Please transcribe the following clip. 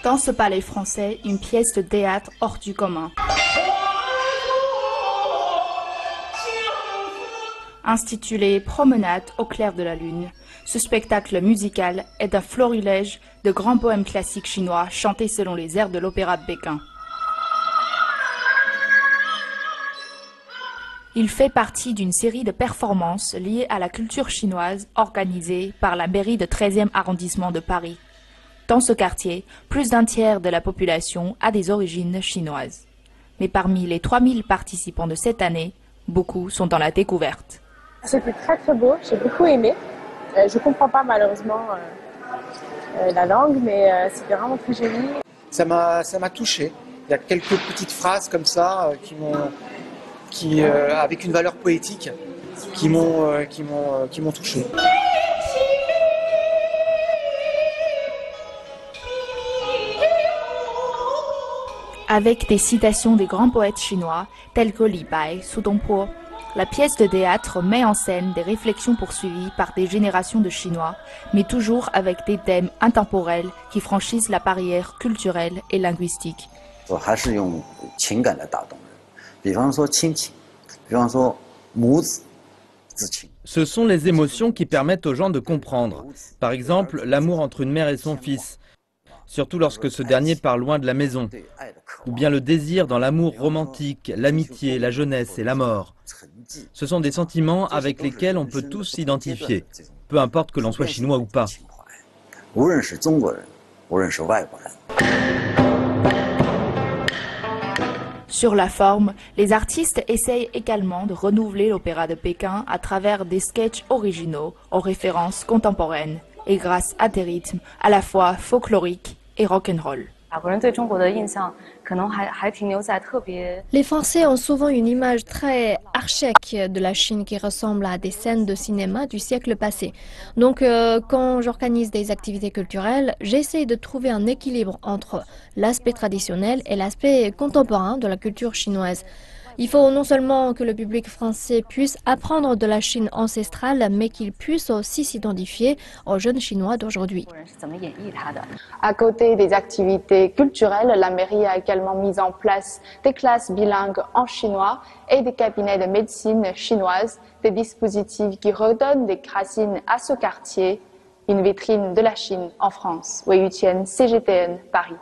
Dans ce palais français, une pièce de théâtre hors du commun. Intitulé Promenade au clair de la lune, ce spectacle musical est un florilège de grands poèmes classiques chinois chantés selon les airs de l'opéra de Pékin. Il fait partie d'une série de performances liées à la culture chinoise organisée par la mairie de 13e arrondissement de Paris. Dans ce quartier, plus d'un tiers de la population a des origines chinoises. Mais parmi les 3000 participants de cette année, beaucoup sont dans la découverte. C'était très très beau, j'ai beaucoup aimé. Je ne comprends pas malheureusement la langue, mais c'était vraiment très joli. Ça m'a touché. Il y a quelques petites phrases comme ça avec une valeur poétique qui m'ont touché. Avec des citations des grands poètes chinois tels que Li Bai, Su Dongpo, la pièce de théâtre met en scène des réflexions poursuivies par des générations de Chinois, mais toujours avec des thèmes intemporels qui franchissent la barrière culturelle et linguistique. Ce sont les émotions qui permettent aux gens de comprendre. Par exemple, l'amour entre une mère et son fils, surtout lorsque ce dernier part loin de la maison. Ou bien le désir dans l'amour romantique, l'amitié, la jeunesse et la mort. Ce sont des sentiments avec lesquels on peut tous s'identifier, peu importe que l'on soit chinois ou pas. Sur la forme, les artistes essayent également de renouveler l'opéra de Pékin à travers des sketchs originaux aux références contemporaines et grâce à des rythmes à la fois folkloriques et rock'n'roll. Les Français ont souvent une image très archaïque de la Chine qui ressemble à des scènes de cinéma du siècle passé. Donc quand j'organise des activités culturelles, j'essaie de trouver un équilibre entre l'aspect traditionnel et l'aspect contemporain de la culture chinoise. Il faut non seulement que le public français puisse apprendre de la Chine ancestrale, mais qu'il puisse aussi s'identifier aux jeunes Chinois d'aujourd'hui. À côté des activités culturelles, la mairie a également mis en place des classes bilingues en chinois et des cabinets de médecine chinoise, des dispositifs qui redonnent des racines à ce quartier, une vitrine de la Chine en France. Wei Yuqian, CGTN, Paris.